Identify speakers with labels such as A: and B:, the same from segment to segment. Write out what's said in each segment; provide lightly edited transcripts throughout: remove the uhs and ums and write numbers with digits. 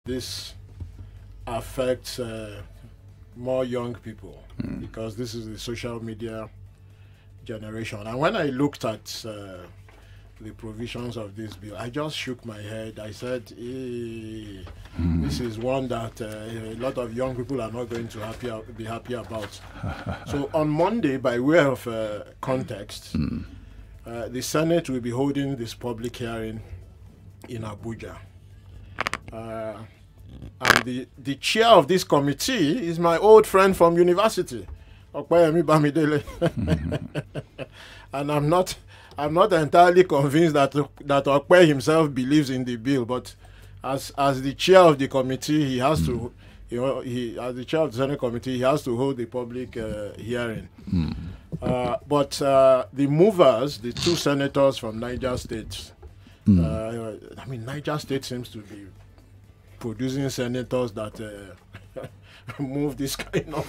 A: this affects more young people because this is the social media generation. And when I looked at the provisions of this bill, I just shook my head. I said, this is one that a lot of young people are not going to be happy about. So on Monday, by way of context, the Senate will be holding this public hearing in Abuja. And the chair of this committee is my old friend from university, Okpeyemi Bamidele. And I'm not entirely convinced that Okpe himself believes in the bill, but as the chair of the committee, he has to, as the chair of the Senate committee, he has to hold the public hearing. But the movers, the two senators from Niger State, Niger State seems to be producing senators that move this kind of...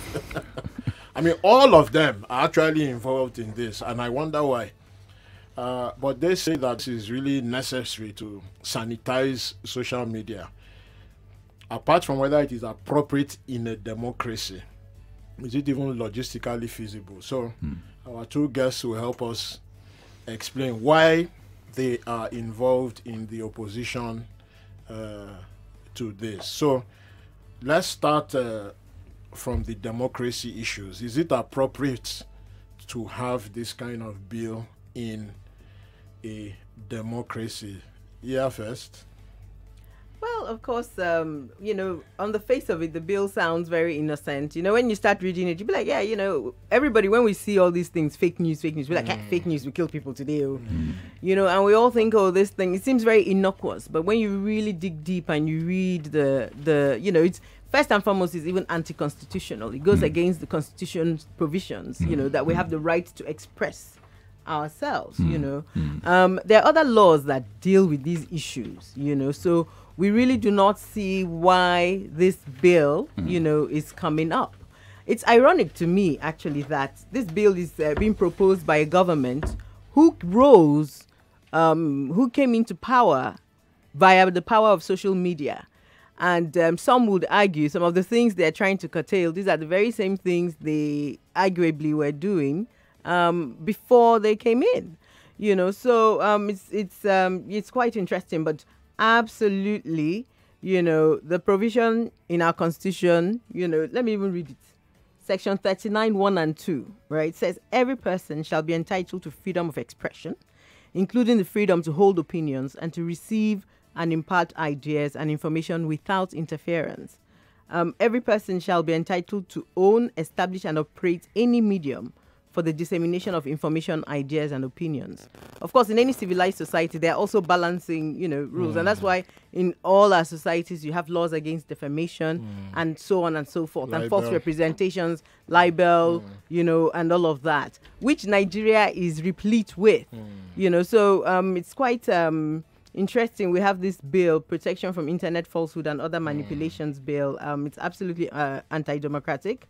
A: all of them are actually involved in this, and I wonder why. But they say that it's really necessary to sanitize social media. Apart from whether it is appropriate in a democracy, is it even logistically feasible? So our two guests will help us explain why they are involved in the opposition to this. So let's start from the democracy issues. Is it appropriate to have this kind of bill in a democracy? Yeah, first.
B: Well, of course, on the face of it, the bill sounds very innocent. When you start reading it, you'll be like, yeah, everybody, when we see all these things, fake news, we're like, fake news, we kill people today. And we all think, this thing, it seems very innocuous. But when you really dig deep and you read it's first and foremost, is even anti-constitutional. It goes against the Constitution's provisions, that we have the right to express ourselves, There are other laws that deal with these issues, so we really do not see why this bill, is coming up. It's ironic to me, actually, that this bill is being proposed by a government who came into power via the power of social media. And some would argue some of the things they're trying to curtail, these are the very same things they arguably were doing before they came in, So it's quite interesting, but absolutely, the provision in our Constitution, let me even read it. Section 39, 1 and 2, right? It says, every person shall be entitled to freedom of expression, including the freedom to hold opinions and to receive and impart ideas and information without interference. Every person shall be entitled to own, establish, and operate any medium for the dissemination of information, ideas, and opinions. Of course, in any civilized society, they're also balancing, rules. And that's why in all our societies, you have laws against defamation and so on and so forth. Libel. And false representations, libel, and all of that, which Nigeria is replete with, So it's quite... interesting. We have this bill, Protection from Internet Falsehood and Other Manipulations bill. It's absolutely anti-democratic.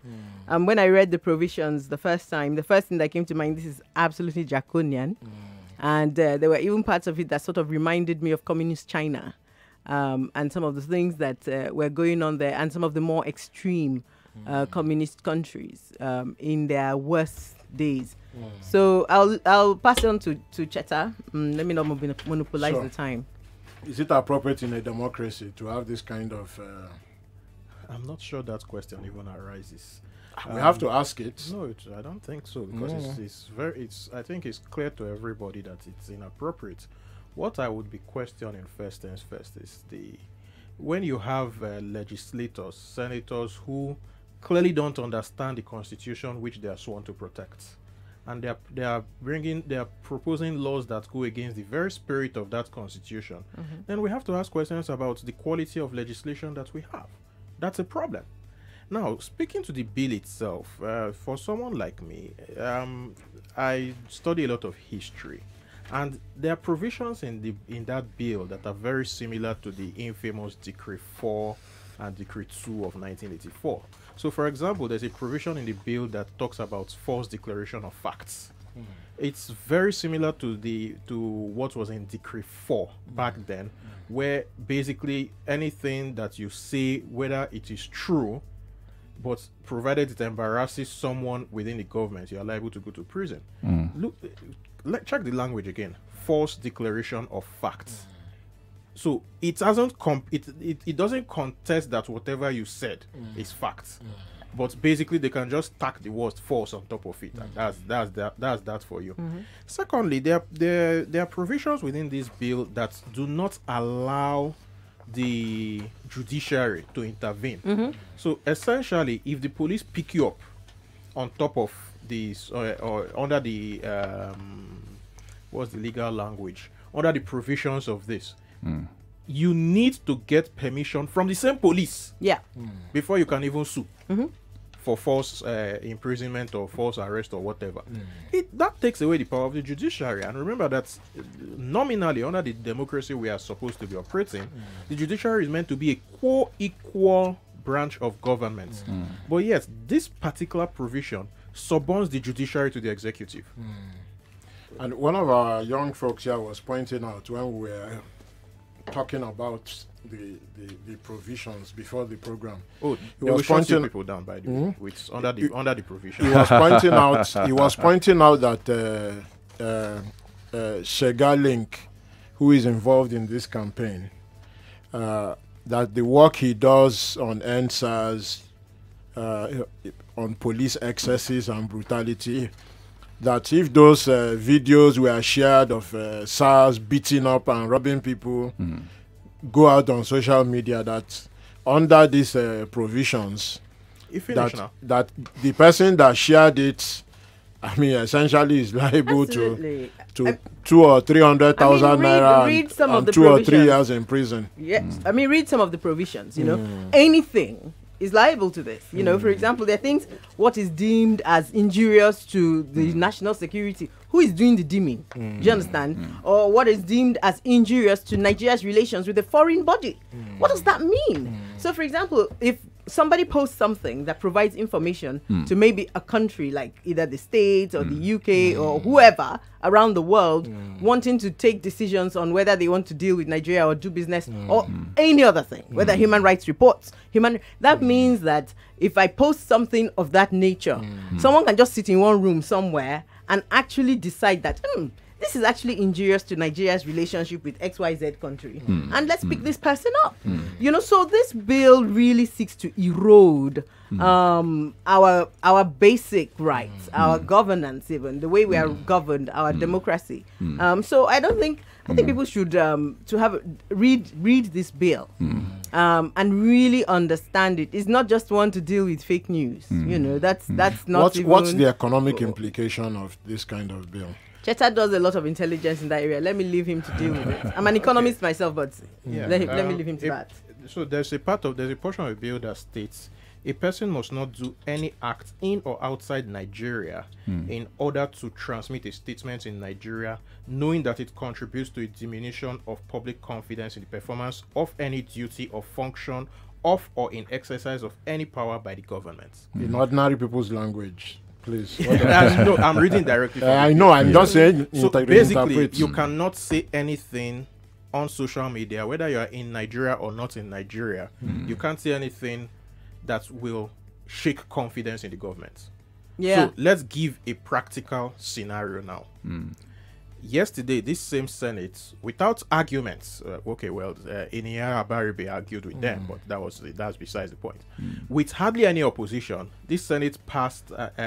B: When I read the provisions the first thing that came to mind, this is absolutely draconian. And there were even parts of it that sort of reminded me of communist China and some of the things that were going on there and some of the more extreme communist countries in their worst days. So I'll pass it on to Cheta. Let me not monopolize the time.
A: Is it appropriate in a democracy to have this kind of...
C: I'm not sure that question even arises.
A: We have to ask it.
C: No, I don't think so, because I think it's clear to everybody that it's inappropriate. What I would be questioning first is when you have legislators, senators who clearly don't understand the Constitution which they are sworn to protect, and they are proposing laws that go against the very spirit of that Constitution, then we have to ask questions about the quality of legislation that we have. That's a problem. Now, speaking to the bill itself, for someone like me, I study a lot of history, and there are provisions in that bill that are very similar to the infamous Decree 4 and Decree 2 of 1984. So, for example, there's a provision in the bill that talks about false declaration of facts. It's very similar to what was in Decree 4 back then, where basically anything that you say, whether it is true, but provided it embarrasses someone within the government, you are liable to go to prison. Look, check the language again. False declaration of facts. So it doesn't it doesn't contest that whatever you said is facts. But basically, they can just tack the word false on top of it, and that's that for you. Secondly, there are provisions within this bill that do not allow the judiciary to intervene. So essentially, if the police pick you up on top of this or under the what's the legal language, under the provisions of this, you need to get permission from the same police before you can even sue for false imprisonment or false arrest or whatever. That takes away the power of the judiciary. And remember that nominally, under the democracy we are supposed to be operating, the judiciary is meant to be a co-equal branch of government. But yet, this particular provision suborns the judiciary to the executive.
A: And one of our young folks here was pointing out when we were talking about the provisions before the program.
C: Oh, he was pointing people down by the way, which under the provision.
A: He was pointing out. He was pointing out that Shega Link, who is involved in this campaign, that the work he does on NSAS, on police excesses and brutality, that if those videos were shared of SARS beating up and robbing people go out on social media, that under these provisions, that the person that shared it, I mean, essentially is liable to 200,000 or 300,000 naira and 2 or 3 years in prison.
B: Yes, I mean, read some of the provisions. You know, anything is liable to this. You know, for example, there are things what is deemed as injurious to the national security. Who is doing the deeming? Do you understand? Or what is deemed as injurious to Nigeria's relations with a foreign body? What does that mean? So, for example, if somebody posts something that provides information to maybe a country like either the States or the UK or whoever around the world wanting to take decisions on whether they want to deal with Nigeria or do business or any other thing, whether human rights reports, that means that if I post something of that nature, someone can just sit in one room somewhere and actually decide that this is actually injurious to Nigeria's relationship with XYZ country. And let's pick this person up. You know, so this bill really seeks to erode our basic rights, our governance, even the way we are governed, our democracy. So I think people should read this bill and really understand it. It's not just one to deal with fake news. You know, that's not
A: what's the economic implication of this kind of bill?
B: Cheta does a lot of intelligence in that area. Let me leave him to deal with it. I'm an economist myself, but let me leave him to that.
C: So there's a portion of the bill that states a person must not do any act in or outside Nigeria in order to transmit a statement in Nigeria, knowing that it contributes to a diminution of public confidence in the performance of any duty or function of or in exercise of any power by the government.
A: In ordinary people's language. Please.
C: No, I'm reading directly from
A: I know, I'm just saying.
C: So basically, you cannot say anything on social media, whether you are in Nigeria or not in Nigeria. You can't say anything that will shake confidence in the government. So let's give a practical scenario now. Yesterday, this same Senate, without arguments, Iniya Abaribe argued with them, but that's besides the point. With hardly any opposition, this Senate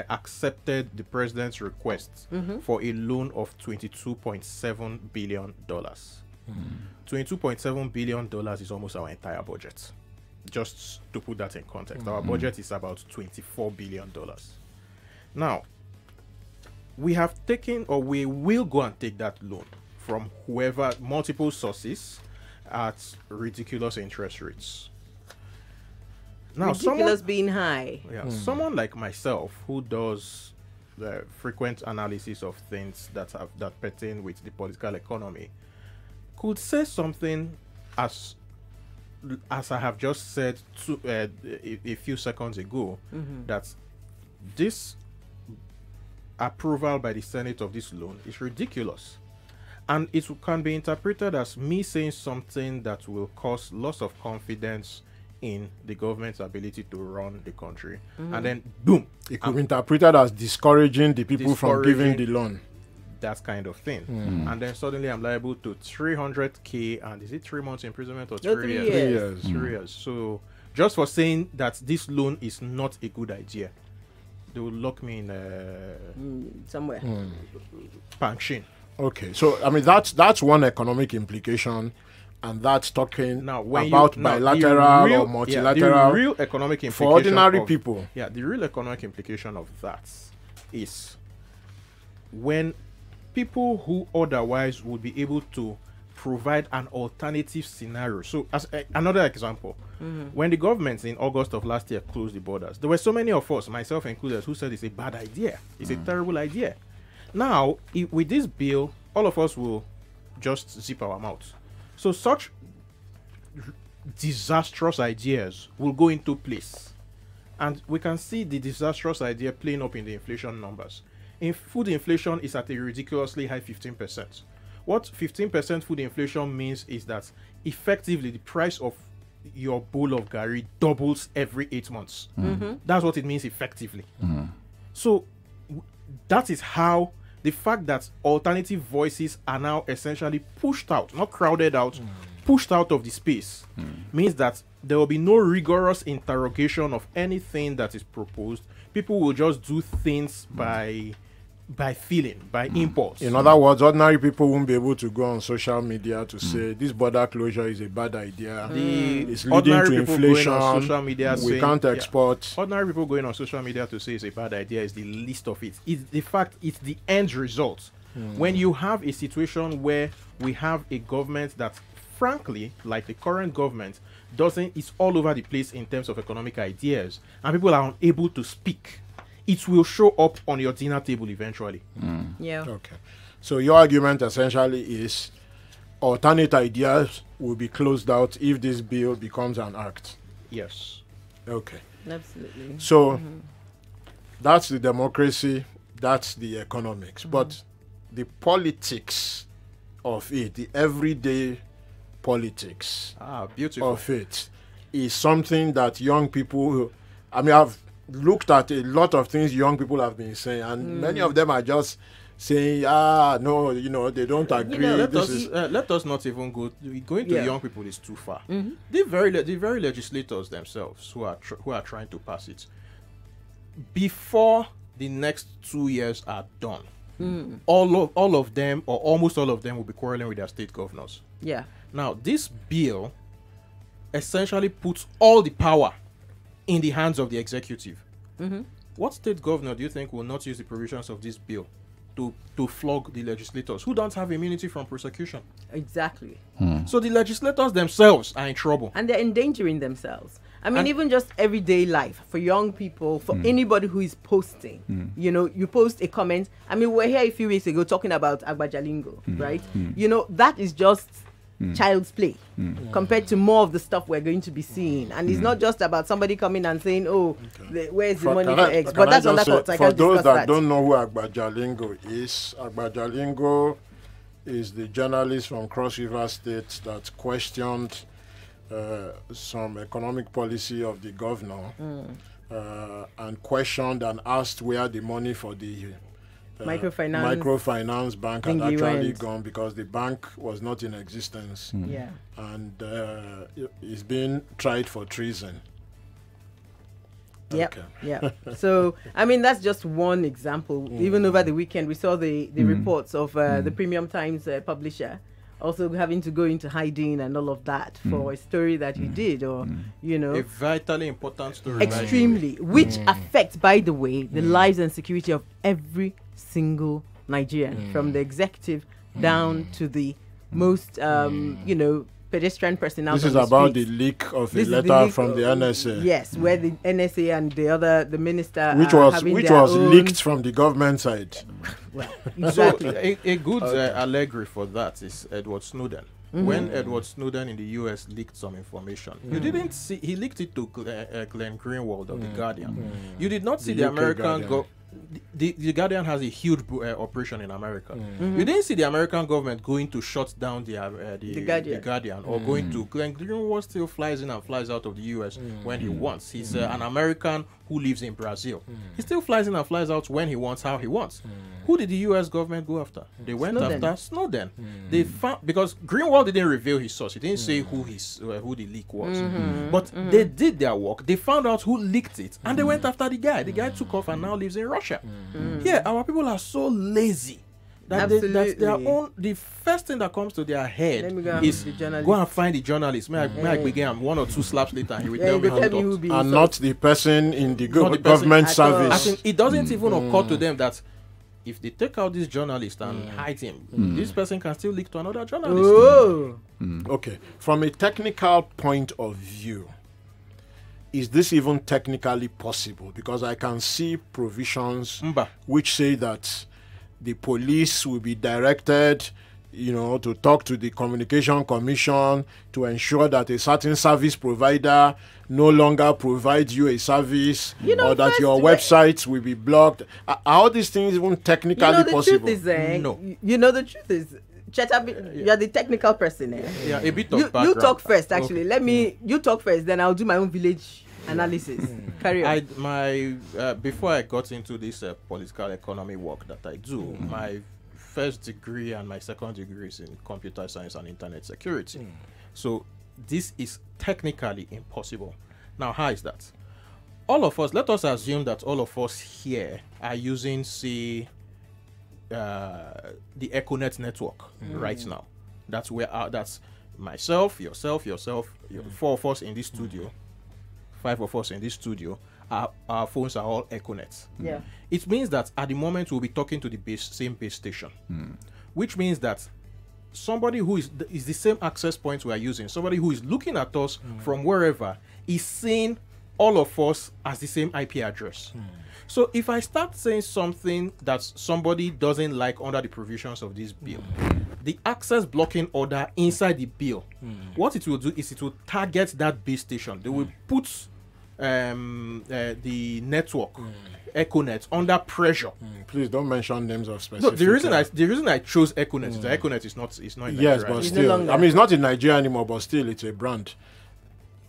C: accepted the president's request for a loan of $22.7 billion. $22.7 billion is almost our entire budget. Just to put that in context, our budget is about $24 billion. Now, we have taken, or we will go and take that loan from whoever, multiple sources at ridiculous interest rates. Now,
B: ridiculous being high.
C: Someone like myself who does the frequent analysis of things that pertain with the political economy could say something as I have just said a few seconds ago, that this approval by the Senate of this loan is ridiculous. And it can be interpreted as me saying something that will cause loss of confidence in the government's ability to run the country. And then, boom.
A: It could be interpreted as discouraging the people from giving the loan.
C: That kind of thing. And then suddenly I'm liable to 300K, and is it 3 months imprisonment or 3 years?
A: 3 years.
C: 3 years. So just for saying that this loan is not a good idea, they will lock me in
B: somewhere.
C: Pangshin.
A: Okay, so I mean that's one economic implication, and that's talking
C: Now,
A: about bilateral or multilateral
C: the real economic implication
A: for ordinary people.
C: Yeah, the real economic implication of that is when people who otherwise would be able to provide an alternative scenario. So, as another example, when the government in August of last year closed the borders, there were so many of us, myself included, who said it's a bad idea. It's a terrible idea. Now, with this bill, all of us will just zip our mouths. So such disastrous ideas will go into place. And we can see the disastrous idea playing up in the inflation numbers. Food inflation is at a ridiculously high 15%. What 15% food inflation means is that effectively the price of your bowl of gari doubles every 8 months. That's what it means effectively. So that is how the fact that alternative voices are now essentially pushed out, not crowded out, pushed out of the space, means that there will be no rigorous interrogation of anything that is proposed. People will just do things by feeling, by impulse.
A: In other words, ordinary people won't be able to go on social media to say this border closure is a bad idea. It's leading to inflation.
C: Going on social media
A: we can't export.
C: Ordinary people going on social media to say it's a bad idea is the least of it. It's the fact, it's the end result. When you have a situation where we have a government that, frankly, like the current government, it's all over the place in terms of economic ideas, and people are unable to speak, it will show up on your dinner table eventually.
B: Yeah.
A: Okay. So your argument essentially is alternate ideas will be closed out if this bill becomes an act.
C: Yes.
A: Okay.
B: Absolutely.
A: So that's the democracy, that's the economics. But the politics of it, the everyday politics
C: beautiful.
A: of it, is something that young people, I mean, I've looked at a lot of things young people have been saying, and many of them are just saying, no, they don't agree.
C: Let us not even going to young people is too far. The very legislators themselves who are trying to pass it, before the next 2 years are done, all of them, or almost all of them, will be quarreling with their state governors.
B: Yeah.
C: Now, this bill essentially puts all the power in the hands of the executive. What state governor do you think will not use the provisions of this bill to flog the legislators who don't have immunity from prosecution?
B: Exactly.
C: So the legislators themselves are in trouble.
B: And they're endangering themselves. I mean, even just everyday life for young people, for anybody who is posting. You post a comment. I mean, we were here a few weeks ago talking about Agbajalingo, right? That is just child's play compared to more of the stuff we're going to be seeing. And it's not just about somebody coming and saying, where's the money for X? But that's on that court.
A: For those that don't know who Agbajalingo is the journalist from Cross River State that questioned some economic policy of the governor and questioned and asked where the money for the microfinance bank had actually gone, because the bank was not in existence. And he's being tried for treason.
B: So I mean, that's just one example. Even over the weekend we saw the reports of the Premium Times publisher also having to go into hiding and all of that for a story that he did, or
C: a vitally important story,
B: extremely, which affects, by the way, the lives and security of every single Nigerian, from the executive down to the most pedestrian person out.
A: This is about the leak of a letter from the NSA.
B: Yes, where the NSA and the minister,
A: which was leaked from the government side.
B: Well, exactly.
C: So a good allegory for that is Edward Snowden. When Edward Snowden in the US leaked some information, you didn't see, he leaked it to Glenn Greenwald of The Guardian. You did not see the American the Guardian has a huge operation in America. You didn't see the American government going to shut down the Guardian or going to Glenn Greenwald still flies in and flies out of the US when he wants. He's an American who lives in Brazil. He still flies in and flies out when he wants, how he wants. Who did the US government go after? They went after Snowden. They found, because Greenwald didn't reveal his source. He didn't say who the leak was. But they did their work. They found out who leaked it, and they went after the guy. The guy took off and now lives in Russia. Yeah, our people are so lazy that the first thing that comes to their head is go and find the journalist. May I begin 1 or 2 slaps later and he will tell me who talked.
A: And not the person in the government service.
C: It doesn't even occur to them that if they take out this journalist and hide him, this person can still leak to another journalist.
A: Okay, from a technical point of view, is this even technically possible? Because I can see provisions which say that the police will be directed, to talk to the Communication Commission to ensure that a certain service provider no longer provides you a service, or that your websites will be blocked. Are all these things even technically possible?
B: No. The truth is, Cheta, you're the technical person.
C: Yeah, a bit of background.
B: You talk first, actually. You talk first, then I'll do my own village analysis. Carry on.
C: Before I got into this political economy work that I do, my first degree and my second degree is in computer science and internet security. So this is technically impossible. Now, how is that? All of us, let us assume that all of us here are using, say, the Econet network right now. That's myself, yourself, 4 of us in this studio, 5 of us in this studio. Our phones are all Econet.
B: Yeah.
C: It means that at the moment we'll be talking to the same base station, which means that somebody who is the same access point we are using, somebody who is looking at us from wherever, is seeing all of us as the same IP address. So if I start saying something that somebody doesn't like under the provisions of this bill, the access blocking order inside the bill, what it will do is it will target that base station. They will put the network Econet under pressure.
A: Please don't mention names of specific.
C: No, the reason I chose Econet is that Econet is not in Nigeria.
A: Yes, but still, it's not in Nigeria anymore, but still, it's a brand.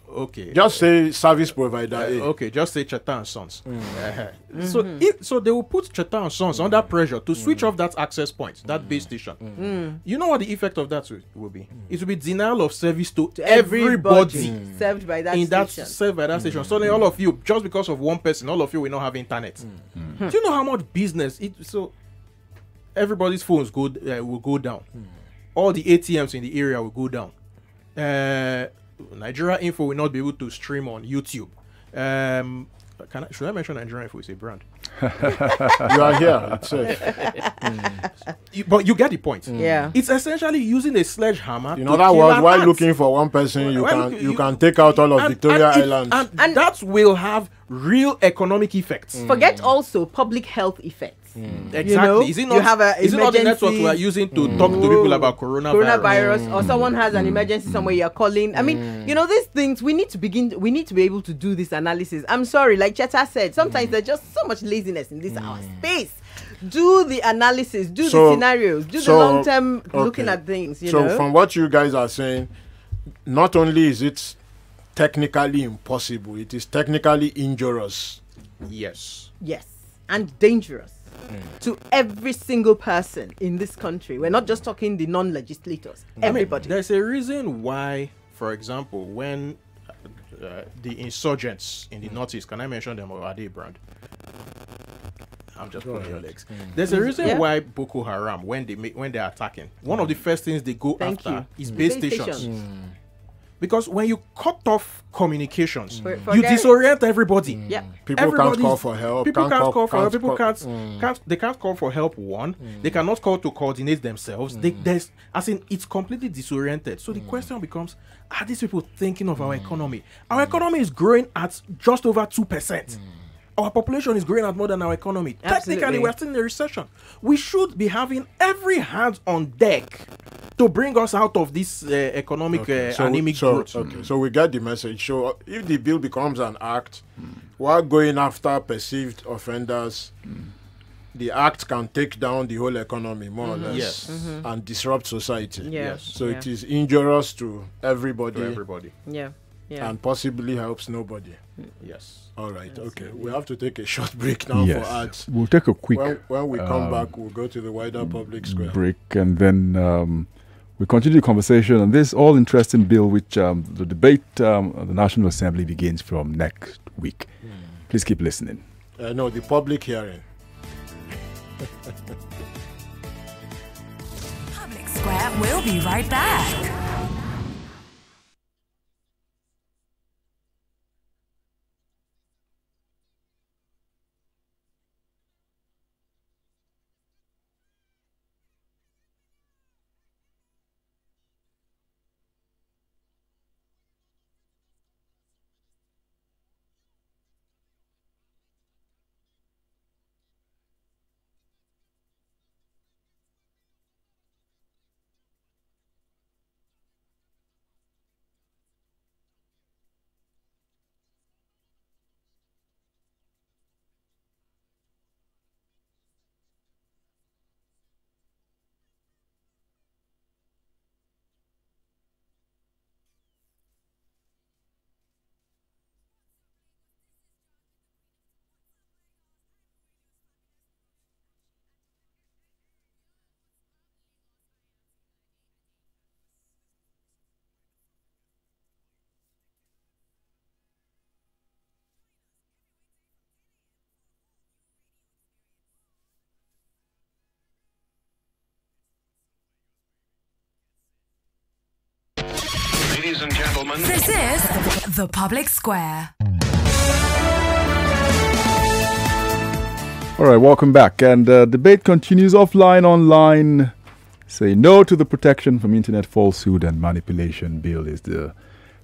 C: Okay.
A: Just say service provider.
C: Okay, just say Cheta and Sons. So they will put Cheta and Sons under pressure to switch off that access point, that base station. You know what the effect of that will be? It will be denial of service to everybody
B: served by that station.
C: Served by that station. Suddenly, all of you, just because of one person, all of you will not have internet. Do you know how much business? So everybody's phones will go down. All the ATMs in the area will go down. Nigeria Info will not be able to stream on YouTube. Should I mention Nigeria Info is a brand?
A: You are here. It's safe.
C: But you get the point.
B: Yeah.
C: It's essentially using a sledgehammer.
A: In other words, while looking for one person, you can take out all of Victoria Island.
C: And that will have real economic effects.
B: Forget also public health effects.
C: Exactly. Is it not the network we are using to talk to people about coronavirus?
B: Or someone has an emergency somewhere you're calling? I mean, these things, we need to be able to do this analysis. I'm sorry, like Cheta said, sometimes there's just so much laziness in this our space. Do the analysis, the scenarios, do the long-term looking at things.
A: So from what you guys are saying, not only is it technically impossible, it is technically injurious.
C: Yes.
B: Yes, and dangerous. To every single person in this country. We're not just talking the non-legislators. Everybody.
C: There's a reason why, for example, when the insurgents in the Northeast, can I mention them, or are they brand? I'm just pulling your legs. There's a reason why Boko Haram, when they're attacking, one of the first things they go after is base stations. Because when you cut off communications, you disorient everybody.
A: People can't call for help.
C: People can't call for help. People they can't call for help. They cannot call to coordinate themselves. It's completely disoriented. So the question becomes: are these people thinking of our economy? Our economy is growing at just over 2%. Our population is growing at more than our economy.
B: Absolutely.
C: Technically, we're still in a recession. We should be having every hand on deck to bring us out of this economic anemic growth.
A: Okay, so we get the message. So if the bill becomes an act, while going after perceived offenders, the act can take down the whole economy more or less,
C: Yes.
A: and disrupt society.
B: Yeah.
C: Yes.
A: So
B: yeah.
A: it is injurious to everybody,
C: To everybody.
B: Yeah. Yeah.
A: and possibly helps nobody.
C: Yes.
A: All right,
B: That's
A: okay.
B: it,
A: We have to take a short break now for ads.
D: We'll take a quick
A: When we come back, we'll go to the wider public square.
D: break, and then we continue the conversation on this all interesting bill, which the debate at the National Assembly begins from next week. Please keep listening.
A: No, the public hearing.
E: Public Square will be right back.
F: Ladies and gentlemen,
E: This is the Public Square.
D: All right, welcome back. And debate continues offline, online. Say no to the Protection from Internet Falsehood and Manipulation Bill is the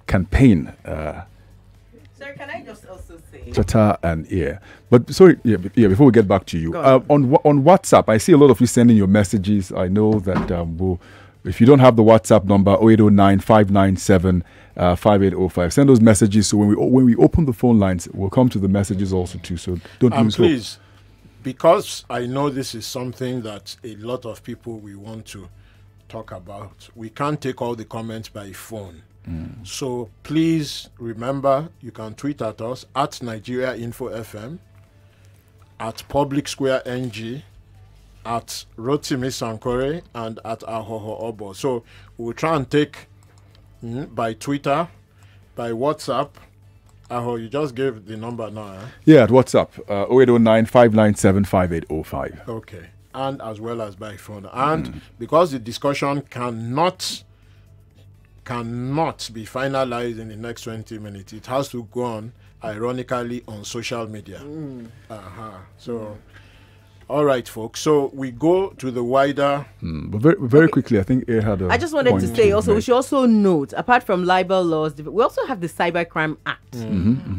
D: campaign.
B: Sir, can I just also say?
D: Tata and ear. But sorry, before we get back to you,
B: Go on.
D: on WhatsApp, I see a lot of you sending your messages. I know that if you don't have the WhatsApp number, 0809 597 5805, send those messages. So when we open the phone lines, we'll come to the messages also too. So don't lose hope.
A: Please, because I know this is something that a lot of people we want to talk about, we can't take all the comments by phone. So please remember, you can tweet at us at Nigeria Info FM, at Public Square NG, at Rotimi Sankore, and at Aghogho Oboh. So we'll try and take by Twitter, by WhatsApp. Aho, you just gave the number now.
D: Yeah, at WhatsApp, 0809 597 5805.
A: Okay. And as well as by phone. And because the discussion cannot be finalized in the next 20 minutes, it has to go on, ironically, on social media. So, all right, folks. So we go to the wider.
D: But very quickly, I think Air had a
B: I just wanted
D: point
B: to say also, we
D: make.
B: should also note, apart from libel laws, we also have the Cybercrime Act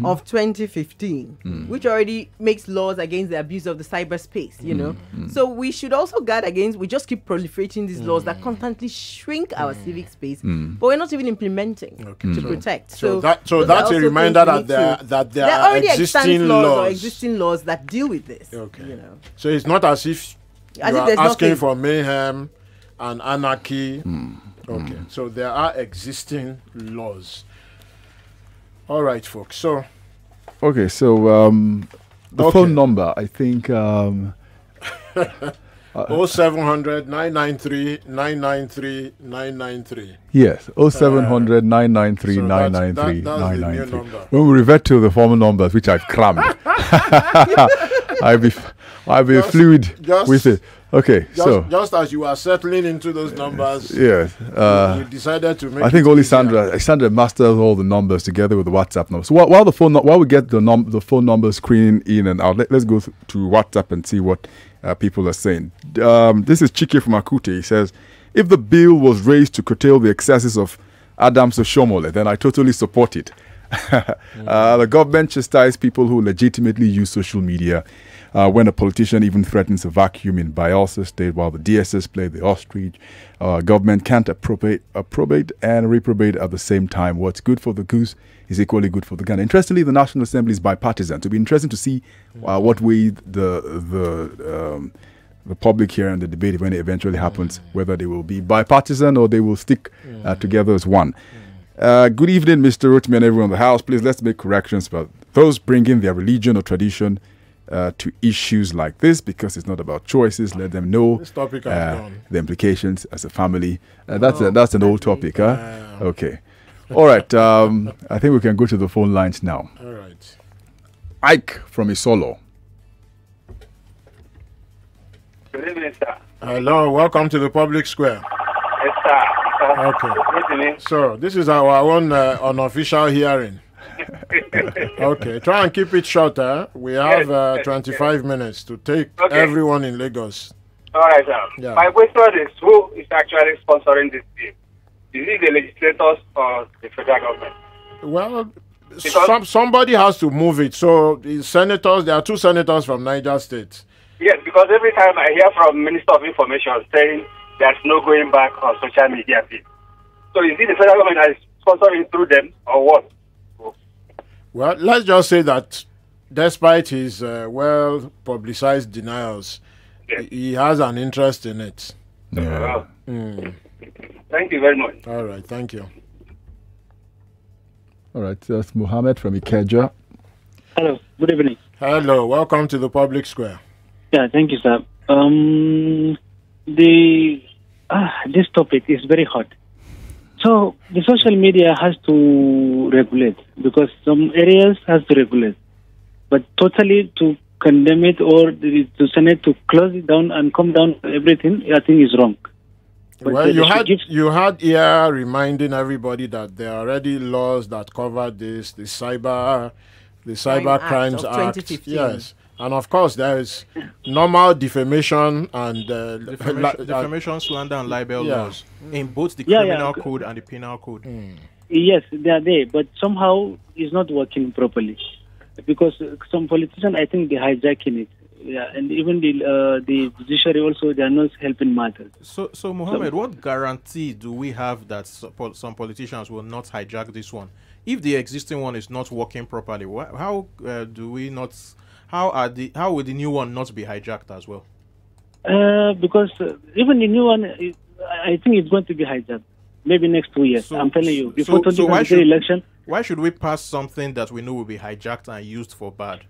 B: of 2015, which already makes laws against the abuse of the cyberspace, you know. So we should also guard against, we just keep proliferating these laws that constantly shrink our civic space, but we're not even implementing to protect.
A: So
B: those are
A: that's a
B: also
A: reminder
B: things we need
A: that
B: to-
A: there
B: are
A: are
B: already
A: existing
B: extant laws or
A: laws.
B: existing laws that deal with this.
A: Okay.
B: You know.
A: So it's not as if
B: As
A: you
B: if
A: are
B: there's
A: asking
B: nothing.
A: for mayhem and anarchy. Okay. So there are existing laws. All right, folks. So
D: Okay, so the
A: Okay.
D: phone number, I think.
A: 0700 993 993 993.
D: Yes, 0700 993
A: so that's
D: 993
A: the new
D: 993.
A: number.
D: When we revert to the former numbers, which I've crammed, I'll be fluid
A: just-
D: with it. Okay, so
A: Just as you are settling into those numbers,
D: yes,
A: you decided to make
D: I think
A: it
D: only
A: easier.
D: Sandra masters all the numbers together with the WhatsApp number. So while we get the phone number screening in and out, let's go to WhatsApp and see what people are saying. This is Chike from Akute. He says, if the bill was raised to curtail the excesses of Adams Oshomole, then I totally support it. The government chastises people who legitimately use social media when a politician even threatens a vacuum in Bayelsa State while the DSS play the ostrich. Government can't appropriate and reprobate at the same time. What's good for the goose is equally good for the gander. Interestingly, the National Assembly is bipartisan. It will be interesting to see what way the public here and the debate, when it eventually happens, whether they will be bipartisan or they will stick together as one. Good evening, Mr. Rotimi and everyone in the house. Please, let's make corrections about those bringing their religion or tradition to issues like this, because it's not about choices. Let them know
A: This topic
D: the implications as a family. That's an old topic, huh? Okay. All right. I think we can go to the phone lines now.
A: All right.
D: Ike from Isolo.
F: Good evening, sir.
A: Hello, welcome to the public square.
F: Yes, sir.
A: Okay.
F: Good evening.
A: So, this is our own unofficial hearing. Okay, try and keep it shorter. We have 25 minutes to take everyone in Lagos.
F: All right, sir.
A: Yeah.
F: My question is, who is actually sponsoring this bill? Is it the legislators or the federal government?
A: Well,
F: Because-
A: somebody has to move it. So, the senators, there are 2 senators from Niger State.
F: Yes, because every time I hear from Minister of Information saying there's no going back on social media bill. So is it the federal government that is sponsoring through them or what?
A: Well, let's just say that despite his well-publicized denials,
F: Yes.
A: he has an interest in it.
F: Wow. Thank you very much.
A: All right, thank you.
D: All right. That's Mohammed from Ikeja.
G: Hello, good evening.
A: Hello, welcome to the public square.
G: Yeah, thank you, sir. This topic is very hot. So the social media has to regulate, because some areas has to regulate, but totally to condemn it or to send it to close it down and come down everything, I think is wrong. But
A: Well,
G: they
A: you
G: should
A: had
G: give-
A: you had here reminding everybody that there are already laws that cover this, the Cyber
B: Act
A: Crimes
B: of
A: Act.
B: 2015.
A: Yes, and of course there is normal defamation and
C: Defamation, slander, and libel
A: Yeah.
C: laws in both the
G: Yeah,
C: criminal
G: yeah.
C: code and the penal code.
G: Yes, they are there, but somehow it's not working properly, because some politicians, I think, they hijacking it. Yeah, and even the judiciary also, they are not helping matters.
C: So Mohammed, what guarantee do we have that some politicians will not hijack this one? If the existing one is not working properly, how do we not? How will the new one not be hijacked as well?
G: Because even the new one, I think it's going to be hijacked. Maybe next 2 years.
C: So-
G: I'm telling you,
C: so-
G: before
C: so why
G: 2023
C: should-
G: election.
C: Why should we pass something that we know will be hijacked and used for bad?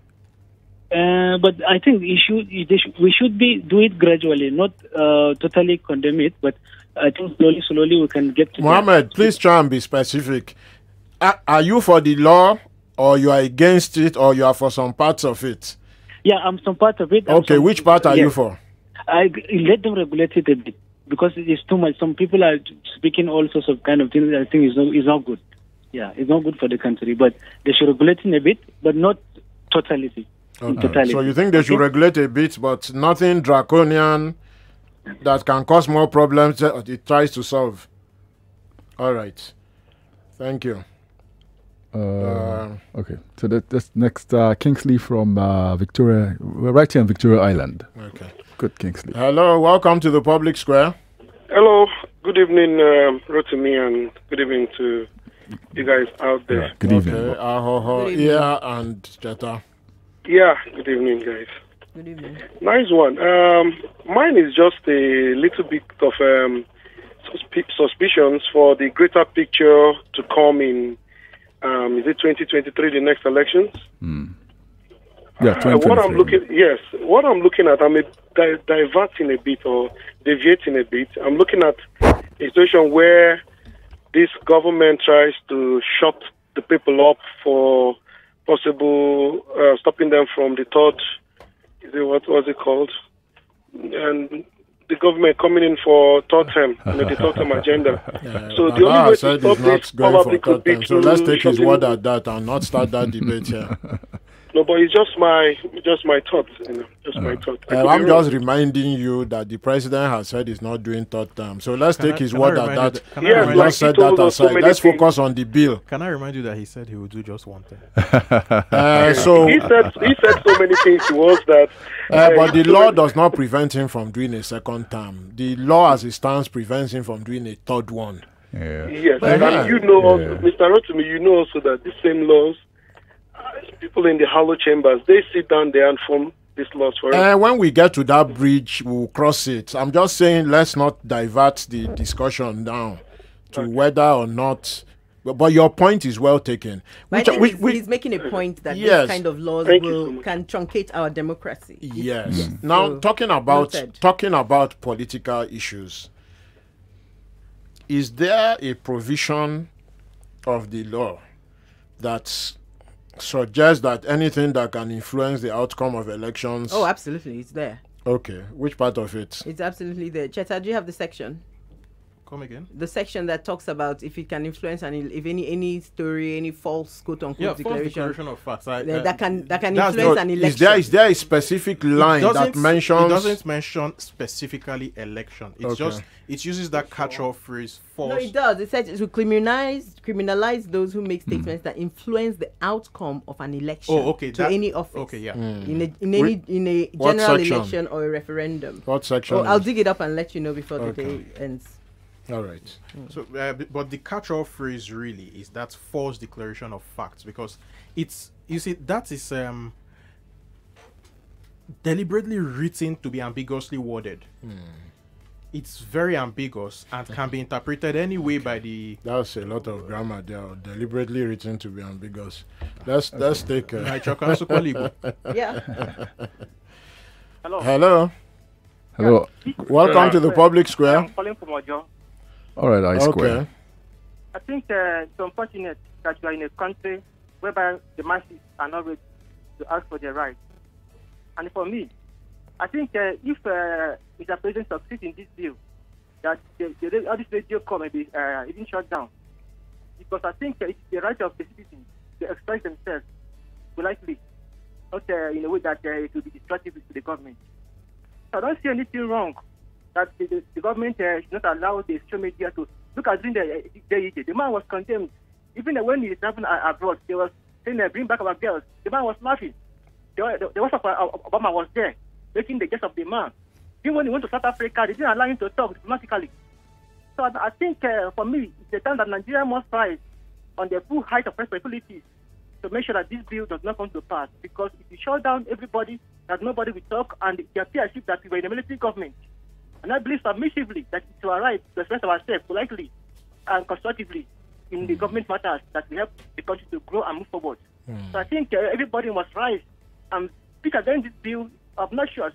G: But I think we should do it gradually, not totally condemn it. But I think slowly we can get to
A: Mohammed, please try and be specific. Are you for the law, or you are against it, or you are for some parts of it?
G: Yeah, I'm some part of it.
A: Okay, which part are you for?
G: I let them regulate it a bit, because it is too much. Some people are speaking all sorts of kind of things that I think is not good. Yeah, it's not good for the country. But they should regulate it a bit, but not totality.
A: Okay. So you think they should regulate a bit, but nothing draconian that can cause more problems that it tries to solve? All right. Thank you.
D: Okay. So that's next. Kingsley from Victoria. We're right here in Victoria Island.
A: Okay.
D: Good, Kingsley.
A: Hello, welcome to the public square.
H: Hello, good evening, Rotimi, and good evening to you guys out there.
D: Yeah, good evening.
A: Okay, Aghogho,
B: Good evening.
A: Iya, and Jetta.
H: Yeah, good evening, guys.
B: Good evening.
H: Nice one. Mine is just a little bit of suspicions for the greater picture to come in. Is it 2023, the next elections?
D: Yeah, 2023.
H: What I'm looking at, I'm diverting a bit or deviating a bit. I'm looking at a situation where this government tries to shut the people up for possible stopping them from the third, what was it called? And the government coming in for third term, the third term agenda. So the only way to
A: said
H: stop
A: he's
H: this
A: not going
H: probably
A: for
H: could
A: third
H: be
A: term. So let's take his
H: shutting-
A: word at that and not start that debate here.
H: No, but it's just my thought. Just my thought.
A: I'm just reminding you that the president has said he's not doing third term. So let's take his word at that.
H: Yeah,
A: Just set that aside. Let's focus on the bill.
C: Can I remind you that he said he would do just one thing?
A: So
H: he said so many things to us that.
A: but the law does not prevent him from doing a second term. The law, as it stands, prevents him from doing a third one.
D: Yeah.
H: Yes, and you know, also, Mr. Rotimi, you know also that these same laws, people in the hollow chambers, they sit down there and form these laws for us.
A: When we get to that bridge, we'll cross it. I'm just saying, let's not divert the discussion down to whether or not. But your point is well taken.
B: But I think he's making a point that this kind of laws can truncate our democracy.
A: Yes. Now, talking about political issues, is there a provision of the law that suggests that anything that can influence the outcome of elections?
B: Oh, absolutely, it's there.
A: Okay, which part of it?
B: It's absolutely there. Cheta, do you have the section?
C: Come again?
B: The section that talks about if it can influence and if any story, any false quote unquote
C: declaration of facts
B: that can influence an election.
A: Is there a specific line that mentions?
C: It doesn't mention specifically election. It's just it uses that catch-all phrase. False.
B: No, it does. It says it will criminalize those who make statements that influence the outcome of an election.
C: Oh, okay.
B: To any office.
C: Okay, yeah.
B: In a general election or a referendum.
A: What section?
B: I'll dig it up and let you know before the day ends.
A: All right.
C: So, but the catch-all phrase really is that false declaration of facts, because it's, you see, that is deliberately written to be ambiguously worded. It's very ambiguous and can be interpreted anyway by the.
A: That's a lot of grammar there. Deliberately written to be ambiguous. Let's take.
B: Yeah.
A: Hello. Welcome to the public square.
F: I'm calling from Oboh.
D: All right, I square.
F: I think it's unfortunate that you are in a country whereby the masses are not ready to ask for their rights. And for me, I think if Mr. President succeeds in this bill, that all this radio call may be even shut down. Because I think it's the right of the citizens to express themselves politely, not in a way that it will be destructive to the government. So I don't see anything wrong that the government should not allow the social media to look at during the man was condemned. Even when he traveled abroad, they were saying, bring back our girls. The man was laughing. The wife of Obama was there, making the jest of the man. Even when he went to South Africa, they didn't allow him to talk diplomatically. So I think, for me, it's the time that Nigeria must rise on the full height of responsibilities to make sure that this bill does not come to pass. Because if you shut down everybody, that nobody will talk, and it appears as if that we were in a military government. And I believe submissively that it's our right to express ourselves politely and constructively in the government matters that will help the country to grow and move forward. So I think everybody must rise and speak against this bill of obnoxious,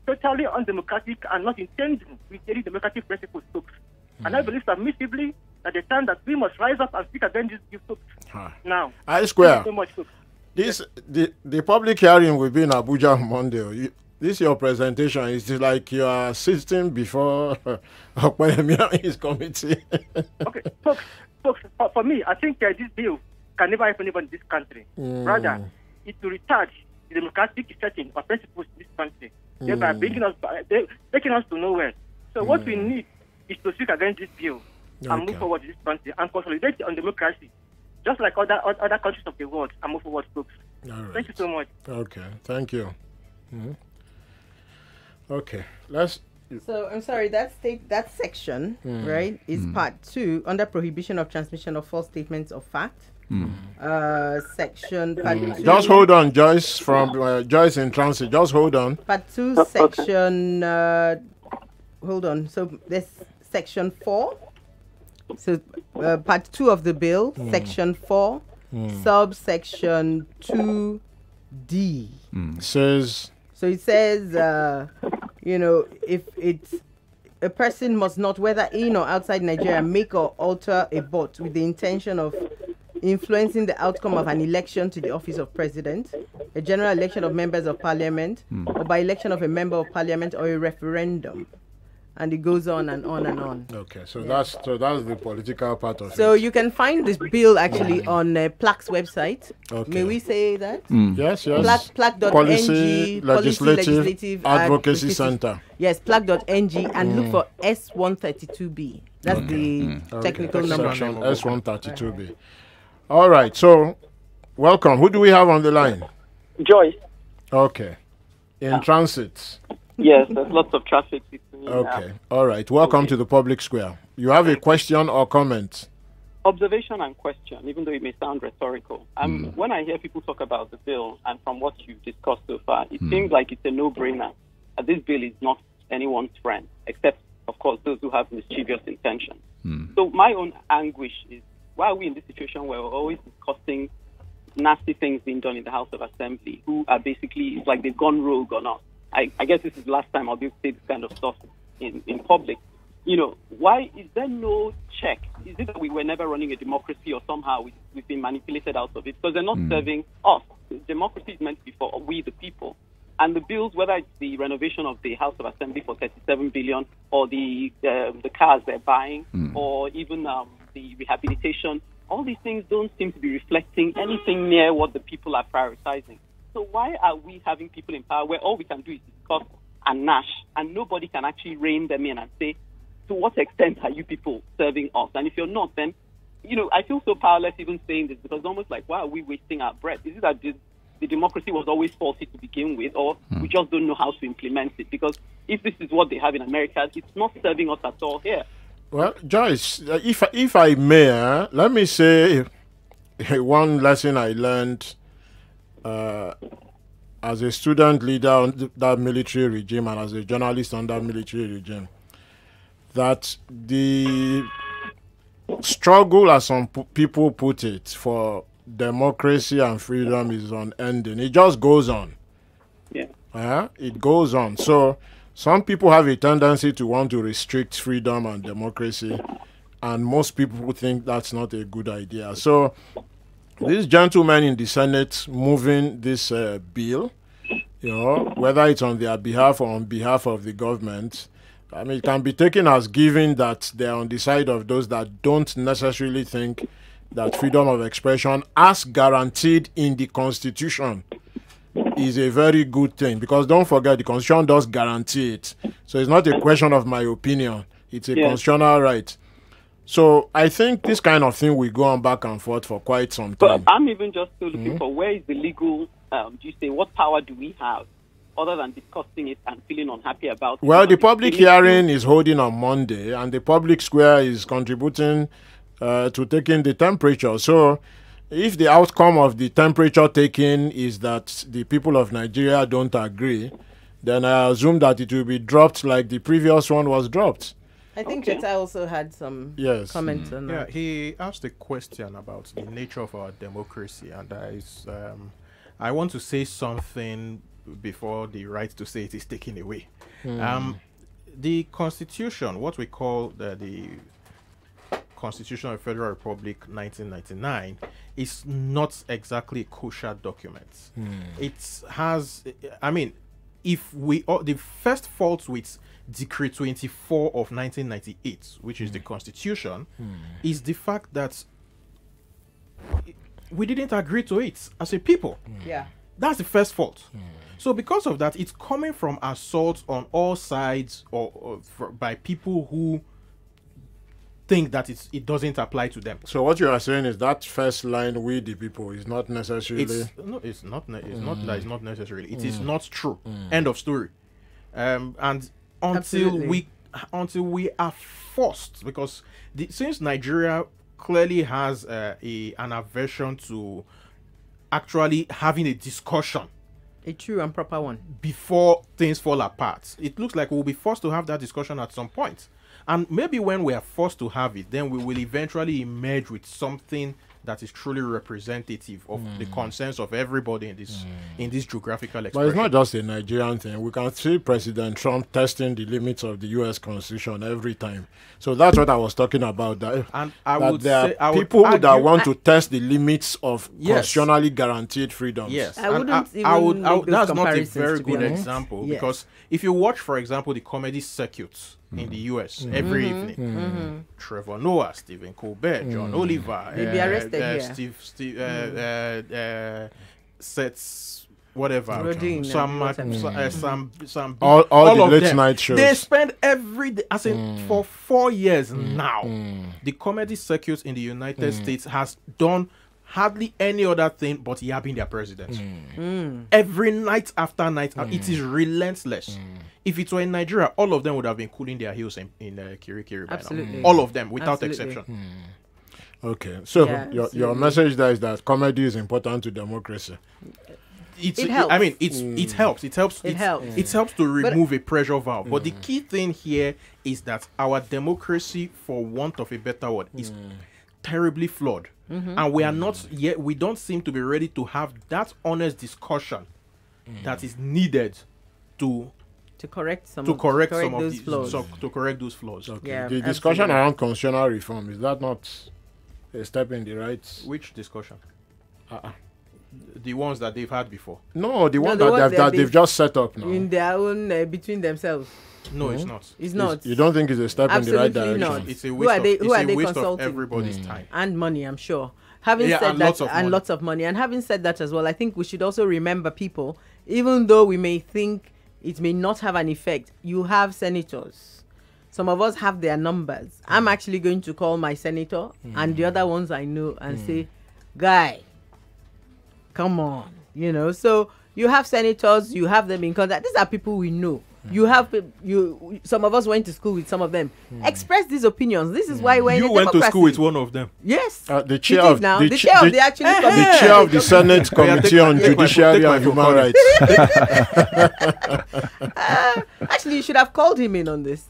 F: totally undemocratic and not intended with any democratic principles, folks. And I believe submissively that the time that we must rise up and speak against this bill, folks. Now,
A: I square.
F: Thank you so much, folks.
A: The public hearing will be in Abuja on Monday. This your presentation is like you are sitting before his committee.
F: Okay, folks, for me, I think this bill can never help anyone in this country. Rather, it will retard the democratic setting of principles in this country, thereby taking us to nowhere. So what we need is to speak against this bill and move forward in this country and consolidate on democracy, just like other countries of the world, and move forward, folks. Thank you so much.
A: Okay, thank you. Okay, let's.
B: So I'm sorry. That section, right, is part 2 under prohibition of transmission of false statements of fact. Section part 2.
A: Just hold on, Joyce from Joyce in Transit. Just hold on.
B: Part 2, section. Hold on. So there's section 4. So part 2 of the bill, section 4, subsection 2D
A: says.
B: So it says, if it's a person must not, whether in or outside Nigeria, make or alter a vote with the intention of influencing the outcome of an election to the office of president, a general election of members of parliament, or by election of a member of parliament or a referendum. and it goes on and on and on.
A: Okay, so that's the political part of
B: So
A: it.
B: you can find this bill actually on PLAC's website.
A: Okay.
B: May we say that?
A: Yes, yes.
B: PLAC.ng,
A: Policy Legislative Advocacy Center.
B: Yes, PLAC.ng, and look for S132B. That's the technical number.
A: Section S132B. All right, so welcome. Who do we have on the line?
I: Joyce.
A: Okay. In transit.
I: Yes, there's lots of traffic between.
A: Okay. All right. Welcome to the public square. You have a question or comment?
I: Observation and question, even though it may sound rhetorical. When I hear people talk about the bill, and from what you've discussed so far, it seems like it's a no-brainer. This bill is not anyone's friend, except, of course, those who have mischievous intentions. So my own anguish is, why are we in this situation where we're always discussing nasty things being done in the House of Assembly, who are basically, it's like they've gone rogue on us? I guess this is the last time I'll be able to say this kind of stuff in public. You know, why is there no check? Is it that we were never running a democracy, or somehow we've been manipulated out of it? Because they're not serving us. Democracy is meant to be for we, the people. And the bills, whether it's the renovation of the House of Assembly for 37 billion, or the cars they're buying, or even the rehabilitation, all these things don't seem to be reflecting anything near what the people are prioritizing. So why are we having people in power where all we can do is discuss and gnash, and nobody can actually rein them in and say, to what extent are you people serving us? And if you're not, then, you know, I feel so powerless even saying this, because it's almost like, why are we wasting our breath? Is it that the democracy was always faulty to begin with, or we just don't know how to implement it? Because if this is what they have in America, it's not serving us at all here.
A: Well, Joyce, if I may, let me say one lesson I learned as a student leader on that military regime, and as a journalist on that military regime, that the struggle, as some people put it, for democracy and freedom is unending. It just goes on. Yeah. It goes on. So some people have a tendency to want to restrict freedom and democracy, and most people think that's not a good idea. So these gentlemen in the Senate moving this bill, you know, whether it's on their behalf or on behalf of the government, I mean, it can be taken as given that they're on the side of those that don't necessarily think that freedom of expression, as guaranteed in the Constitution, is a very good thing. Because don't forget, the Constitution does guarantee it. So it's not a question of my opinion. It's a constitutional right. So I think this kind of thing will go on back and forth for quite some time.
I: But I'm even just still looking for, where is the legal, do you say, what power do we have other than discussing it and feeling unhappy about it?
A: Well, the public hearing is holding on Monday, and the public square is contributing to taking the temperature. So if the outcome of the temperature taking is that the people of Nigeria don't agree, then I assume that it will be dropped like the previous one was dropped.
B: I think Cheta also had some comments on that.
C: Yeah, he asked a question about the nature of our democracy, and I want to say something before the right to say it is taken away. The Constitution, what we call the Constitution of the Federal Republic 1999, is not exactly a kosher document. It has, I mean, if we the first fault with Decree 24 of 1998, which is the Constitution, is the fact that we didn't agree to it as a people.
B: Yeah.
C: That's the first fault. So because of that, it's coming from assault on all sides or by people who think that it doesn't apply to them.
A: So what you are saying is that first line, "we the people," is not necessarily.
C: It's not necessarily. It is not true. End of story. And until we are forced, because since Nigeria clearly has an aversion to actually having a discussion,
B: a true and proper one,
C: before things fall apart, it looks like we'll be forced to have that discussion at some point. And maybe when we are forced to have it, then we will eventually emerge with something that is truly representative of the concerns of everybody in this geographical expression.
A: But it's not just a Nigerian thing. We can see President Trump testing the limits of the U.S. Constitution every time. So that's what I was talking about.
C: And I would say,
A: people that want to test the limits of constitutionally guaranteed freedoms.
C: Yes,
B: I wouldn't even make those
C: that's not a
B: comparisons,
C: very
B: to be
C: good
B: honest.
C: example,
B: Yes.
C: because if you watch, for example, the comedy circuits in the U.S. every evening. Trevor Noah, Stephen Colbert, John Oliver,
B: They'll be arrested here.
C: Sets whatever.
B: Rodin,
C: Some
A: all the
C: of
A: late
C: them.
A: night shows.
C: They spend every day, I say, for 4 years now. The comedy circuit in the United States has done hardly any other thing but yabbing their president. Every night after night, it is relentless. If it were in Nigeria, all of them would have been cooling their heels in Kirikiri by
B: Absolutely.
C: now. All of them, without
B: Absolutely.
C: exception.
A: Okay, so
B: Yeah,
A: your message there is that comedy is important to democracy.
B: It helps.
C: I mean, it helps. It helps.
B: It helps.
C: It helps to remove a pressure valve. But the key thing here is that our democracy, for want of a better word, is terribly flawed, and we are not yet. We don't seem to be ready to have that honest discussion that is needed to
B: correct some
C: correct some of
B: those
C: these
B: flaws.
C: to correct those flaws.
A: Okay.
B: Yeah,
A: The discussion
B: absolutely.
A: around constitutional reform, is that not a step in the right?
C: Which discussion? The ones that they've had before.
A: No, the one
B: the ones
A: that they've just set up now.
B: in their own between themselves.
C: No, it's not.
B: It's not.
A: You don't think it's a step in the right
B: Absolutely
A: direction?
B: not.
C: It's a
B: Who
C: waste
B: are they-
C: of,
B: who
C: it's
B: are
C: a
B: they
C: waste of
B: consulting?
C: everybody's time.
B: And money, I'm sure. Having
C: Yeah,
B: said
C: and
B: that,
C: lots of money.
B: lots of money, and having said that as well, I think we should also remember people, even though we may think it may not have an effect, you have senators. Some of us have their numbers. I'm actually going to call my senator and the other ones I know and say, guy, come on, So you have senators, you have them in contact. These are people we know. You have some of us went to school with some of them. Express these opinions. This is why we're in
C: You
B: a
C: went to school
B: democracy.
C: with one of them.
B: Yes.
A: The
B: He
A: chair
B: did
A: of
B: now.
A: the
B: The
A: cha-
B: chair of
A: the-
B: the actually
A: the chair of the Senate Committee on
C: take my
A: Judiciary
C: phone,
A: and Human
C: take
A: Rights.
B: Actually, you should have called him in on this.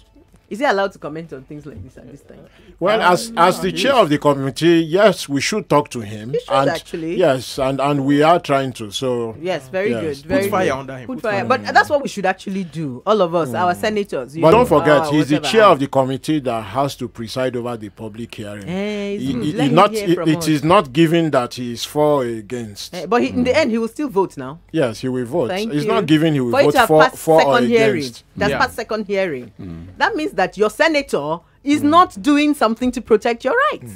B: Is he allowed to comment on things like this at this time?
A: Well, as the chair of the committee, yes, we should talk to him.
B: He should
A: and
B: actually.
A: Yes, and we are trying to. So
B: Yes, very
A: Yes.
B: good.
A: Put
B: Very
C: fire
B: good.
C: under him,
B: Put
C: put
B: fire.
C: fire.
B: But that's what we should actually do. All of us, our senators.
A: But don't forget, he's the
B: whatever.
A: chair of the committee that has to preside over the public hearing.
B: It's
A: He-
B: good.
A: he-
B: Let
A: he
B: him
A: not,
B: hear
A: it,
B: from
A: it
B: us.
A: is not given that he is for or against.
B: But in the end, he will still vote now.
A: Yes, he will vote.
B: Thank
A: It's
B: you.
A: not given he will
B: For it
A: vote
B: to have
A: for
B: passed
A: or
B: second hearing.
A: against.
B: That's
C: Yeah.
B: passed second hearing. That means that your senator is not doing something to protect your rights.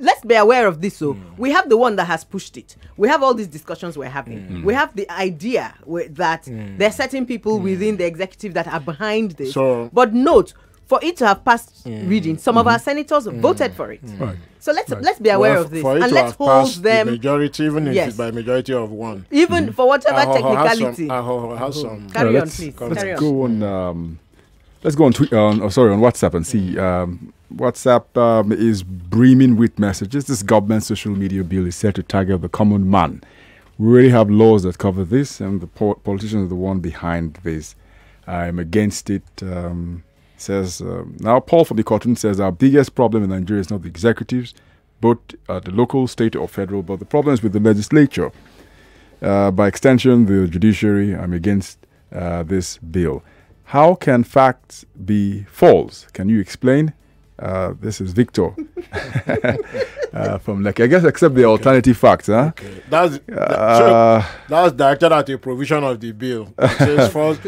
B: Let's be aware of this. So we have the one that has pushed it. We have all these discussions we're having. We have the idea that there are certain people within the executive that are behind this.
A: So-
B: but note, for it to have passed reading, some of our senators voted for it.
A: Right.
B: So let's be aware
A: Well,
B: of this,
A: for it
B: and
A: to
B: let's
A: have
B: hold
A: passed
B: them
A: the majority, even if
B: Yes.
A: it's by majority of one.
B: even for whatever technicality.
A: Aghogho has some.
B: Carry on,
D: let's,
B: please.
D: Let's
B: Carry on.
D: go on. Let's go on. On WhatsApp and see. WhatsApp is brimming with messages. This government social media bill is set to target the common man. We already have laws that cover this, and the politicians are the one behind this. I'm against it. Says now. Paul from the cartoon says our biggest problem in Nigeria is not the executives, both at the local, state, or federal, but the problem is with the legislature. By extension, the judiciary. I'm against this bill. How can facts be false? Can you explain? This is Victor from Lekki. I guess except the alternative facts, huh?
A: Okay. That's directed at a provision of the bill. It says false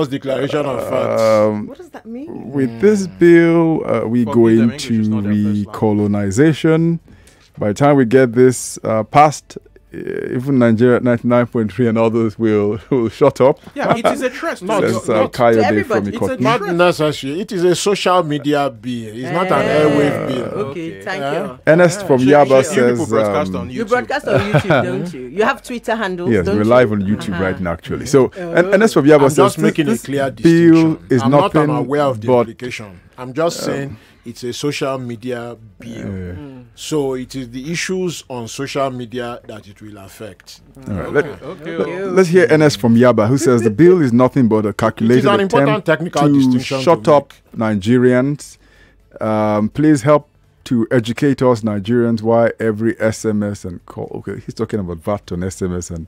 A: declaration of facts.
B: What does that mean?
D: With this bill, we go
C: Forgive them, English is
D: into
C: not their first
D: recolonization. By the time we get this passed, even Nigeria 99.3 and others will shut up.
C: Yeah, it is a threat. to
D: Says
C: your-
D: Kayode
B: everybody.
D: from
C: It's a
D: Ikotun.
A: Not necessary. It is a social media bill. It's not an airwave bill.
B: Okay, thank
A: Yeah.
B: you.
D: Ernest from
C: You
D: Yaba
C: people
D: says.
C: broadcast on YouTube.
B: You broadcast on YouTube, don't you? You have Twitter handles,
D: Yes,
B: don't
D: we're
B: you?
D: live on YouTube right now, actually. So, and Ernest from Yaba
A: I'm
D: says
A: just making a
D: this
A: clear
D: bill
A: distinction.
D: is
A: I'm not
D: nothing
A: unaware of the
D: but
A: implication. I'm just saying it's a social media bill. So it is the issues on social media that it will affect.
D: all right,
C: Okay.
D: let's hear Ernest from Yaba, who says the bill is nothing but a calculated
A: an important
D: attempt
A: technical
D: to
A: distinction
D: shut
A: to
D: up Nigerians. Please help to educate us Nigerians why every SMS and call. Okay, he's talking about VAT on SMS, and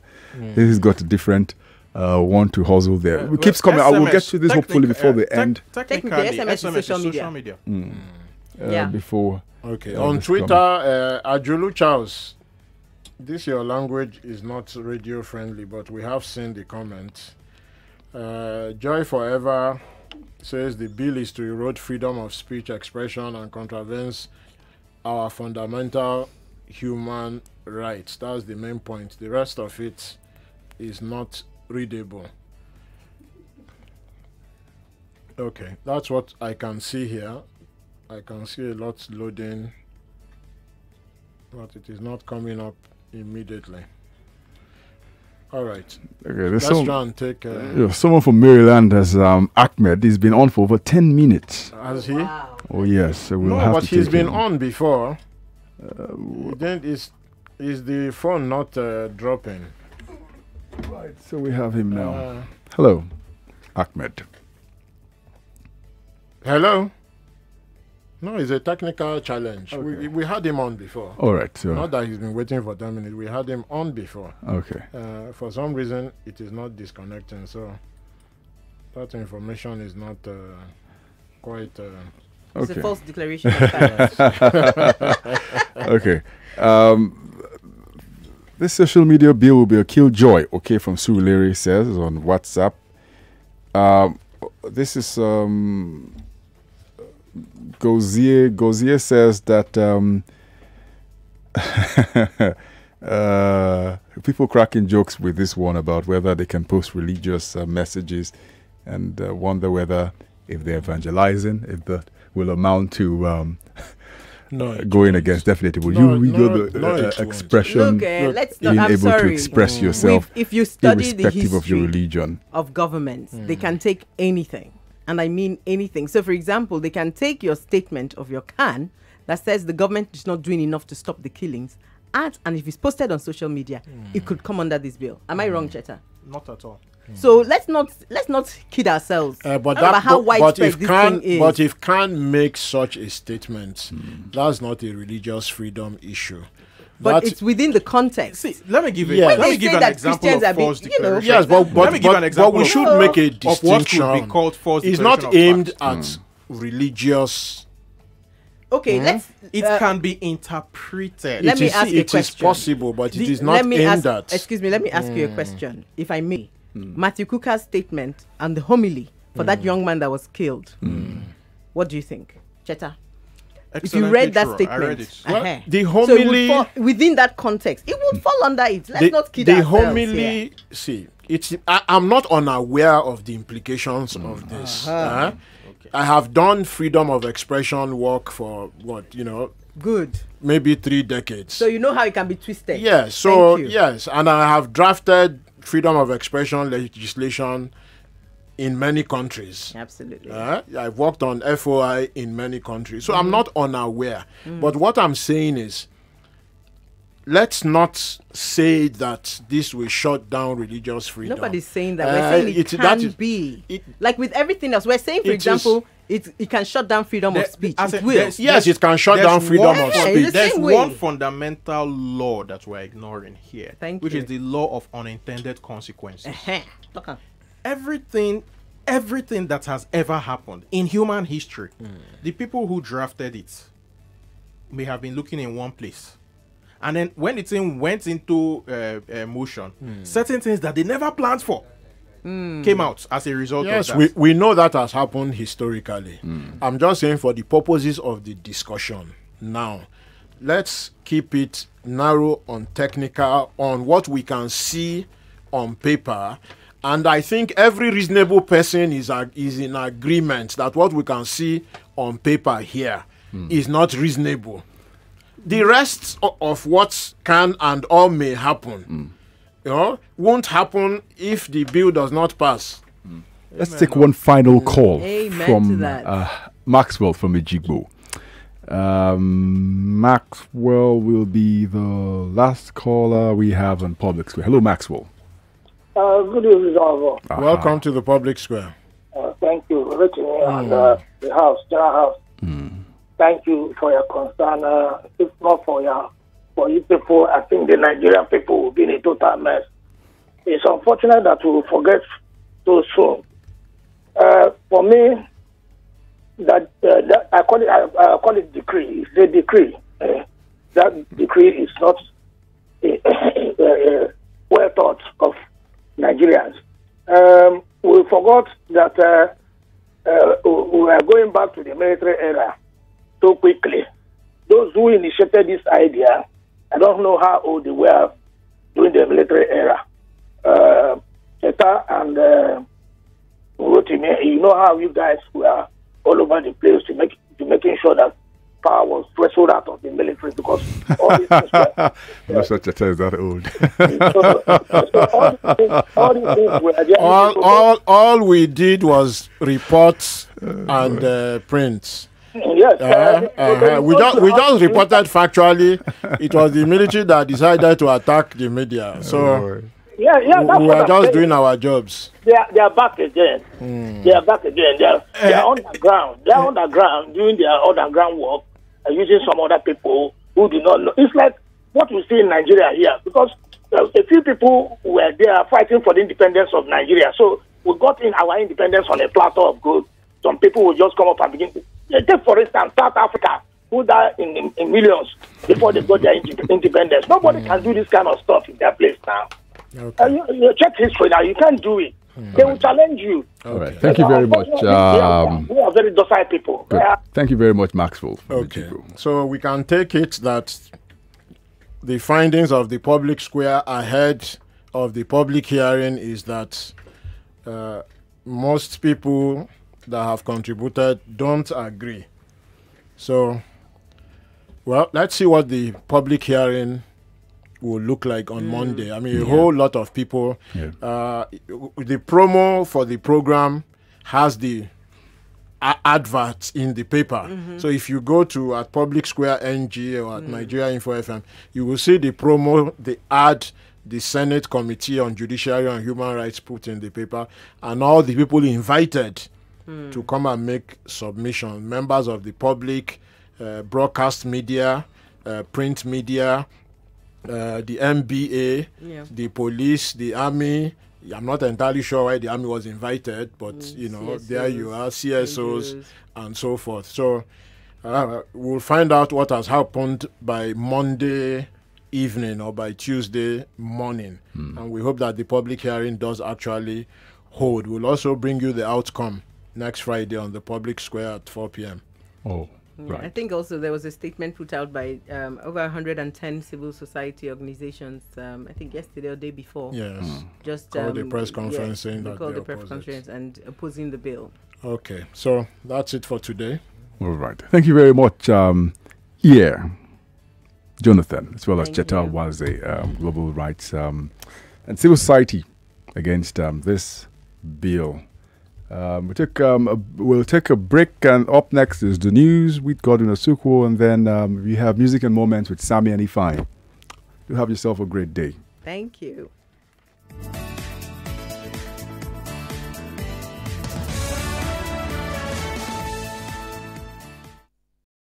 D: this has got a different one to hustle there. It keeps coming. I will get to this hopefully before the end.
C: Technically,
B: SMS is social media. Yeah.
D: Before.
A: Okay.
D: Yeah,
A: On
D: this
A: Twitter, Ajulu Charles, this your language is not radio friendly, but we have seen the comment. Joy Forever says the bill is to erode freedom of speech, expression, and contravenes our fundamental human rights. That's the main point. The rest of it is not readable. Okay, that's what I can see here. I can see a lot loading, but it is not coming up immediately. All right.
D: Okay,
A: Let's try and take.
D: Someone from Maryland has Ahmed. He's been on for over 10 minutes.
A: Has he?
B: Wow.
D: Oh yes, so we'll
A: No,
D: have
A: but
D: to
A: he's
D: take
A: been
D: him.
A: on before. Then is the phone not dropping?
D: Right, so we have him now.
A: Uh,
D: Hello, Ahmed.
A: Hello. No, it's a technical challenge.
D: Okay.
A: We had him on before.
D: All right, so
A: Not that he's been waiting for 10 minutes. We had him on before.
D: okay.
A: For some reason, it is not disconnecting. So that information is not quite.
B: It's a
D: Okay.
B: false declaration of facts.
D: Okay. This social media bill will be a killjoy. Okay, from Surulere says on WhatsApp. This is Gozier. Gozier says that people cracking jokes with this one about whether they can post religious messages, and wonder whether if they're evangelizing, if that will amount to
A: No, it
D: going
A: won't.
D: against definitely. Will
A: No,
D: you read
A: no,
D: the
A: no, it won't.
D: expression?
B: Look, let's not.
D: Being
B: I'm
D: able to
B: sorry.
D: express yourself
B: If you study the
D: irrespective
B: history
D: of your religion.
B: of governments, they can take anything, and I mean anything. So, for example, they can take your statement of your can that says the government is not doing enough to stop the killings, and if it's posted on social media, it could come under this bill. Am I wrong, Cheta?
C: Not at all.
B: So let's not kid ourselves.
A: But
B: Remember
A: that,
B: how
A: but
B: widespread
A: if
B: this
A: can,
B: thing is.
A: but if can make such a statement, that's not a religious freedom issue.
B: But
A: That-
B: it's within the context.
C: See, let me give
A: Yeah.
C: let
A: When
C: me
B: they
C: give
B: say
C: an
B: that
C: example
B: Christians
C: of
B: are being-
C: false
B: you know,
C: declaration.
A: yes, but
C: Let me give an
A: but
C: example
A: we
C: of-
A: should make a
C: of what could be
A: distinction.
C: called false
A: It's
C: declaration
A: not
C: of
A: aimed
C: facts.
A: at religious.
B: Okay, let's.
C: It can be interpreted.
B: Let me ask you a
A: It is
B: question.
A: possible, but it is
B: Let
A: not
B: me
A: aimed
B: ask,
A: at.
B: Excuse me, let me ask you a question, if I may. Matthew Kuka's statement and the homily for that young man that was killed. What do you think, Cheta? If you
C: Excellently
B: read that
C: true.
B: statement,
C: I read it.
A: Well,
B: uh-huh.
A: the
B: So it would
A: homily-
B: fall within that context, it would fall under it. Let's not kid
A: the
B: ourselves
A: homily,
B: here.
A: see, it's. I'm not unaware of the implications of this. I have done freedom of expression work for
B: Good.
A: maybe 3 decades.
B: So you know how it can be twisted.
A: Yes, so
B: Thank you.
A: yes, and I have drafted freedom of expression legislation in many countries.
B: Absolutely.
A: I've worked on FOI in many countries, so I'm not unaware. But what I'm saying is, let's not say that this will shut down religious freedom.
B: Nobody's saying that. We're saying it
A: that
B: can
A: is-
B: be.
A: it-
B: Like with everything else, we're saying, for
A: It
B: example, it can shut down freedom of speech.
C: As
B: It
C: in,
B: will.
A: Yes, it can shut down freedom of
B: Yeah,
A: speech.
B: it's the
C: There's
B: same way.
C: one fundamental law that we're ignoring here,
B: Thank
C: which
B: you.
C: is the law of unintended consequences.
B: Talk on.
C: Everything that has ever happened in human history, the people who drafted it may have been looking in one place, and then when the thing went into motion, certain things that they never planned for came out as a result
A: Yes,
C: of that.
A: we know that has happened historically. I'm just saying for the purposes of the discussion now, let's keep it narrow on technical, on what we can see on paper. And I think every reasonable person is in agreement that what we can see on paper here is not reasonable. The rest of what can and all may happen, won't happen if the bill does not pass.
D: Let's take one final call
B: Amen to
D: from
B: that.
D: Maxwell from Ejigbo. Maxwell will be the last caller we have on Public Square. Hello, Maxwell.
J: Good evening, Oboh.
A: Welcome to the public square.
J: Thank you, Rotimi, and the House, General House. Thank you for your concern. If not for you people, I think the Nigerian people will be in a total mess. It's unfortunate that we will forget so soon. For me, that I call it decree. It's a decree. That decree is not well thought of Nigerians. We forgot that we are going back to the military era so quickly. Those who initiated this idea, I don't know how old they were during the military era. Cheta and Rotimi, you know how you guys were all over the place to making sure that power was threshold out of the military, because all these things were,
D: I'm not sure Cheta is that old.
J: all these things were there.
A: All we did was reports and prints.
J: Yes,
A: we just reported factually. It was the military that decided to attack the media. So
J: yeah, that's
A: we were just doing our jobs.
J: They are back again. They are back again. They are underground. They are underground doing their underground work and using some other people who do not know. It's like what we see in Nigeria here, because a few people were there fighting for the independence of Nigeria. So we got in our independence on a platter of gold. Some people will just come up and begin to take, for instance, South Africa, who died in millions before they got their independence. Nobody can do this kind of stuff in their place now.
A: Okay.
J: You check history now. You can't do it. They will challenge you.
D: All right. Thank you very much.
J: We are very docile people.
D: Thank you very much, Maxwell.
A: Okay. So we can take it that the findings of the public square ahead of the public hearing is that most people that have contributed don't agree. So, well, let's see what the public hearing will look like on Monday. I mean, a whole lot of people. The promo for the program has the adverts in the paper. So if you go to at Public Square NG or at Nigeria Info FM, you will see the promo, the ad, the Senate Committee on Judiciary and Human Rights put in the paper, and all the people invited to come and make submission. Members of the public, broadcast media, print media, the MBA, the police, the army. I'm not entirely sure why the army was invited, but you know, CSOs, there you are, CSOs and so forth. So we'll find out what has happened by Monday evening or by Tuesday morning, and we hope that the public hearing does actually hold. We'll also bring you the outcome next Friday on the public square at 4 p.m.
B: Yeah, right. I think also there was a statement put out by over 110 civil society organizations, I think yesterday or day before.
A: Yes.
B: Just
A: called a press conference saying
B: they
A: that
B: called the press conference and opposing the bill.
A: Okay, so that's it for today.
D: All right. Thank you very much, Jonathan, as well as Cheta was a global rights and civil society against this bill. We'll take a break, and up next is the news with Godwin Osukwo, and then we have music and moments with Sammy and Ifeanyi. You have yourself a great day.
B: Thank you.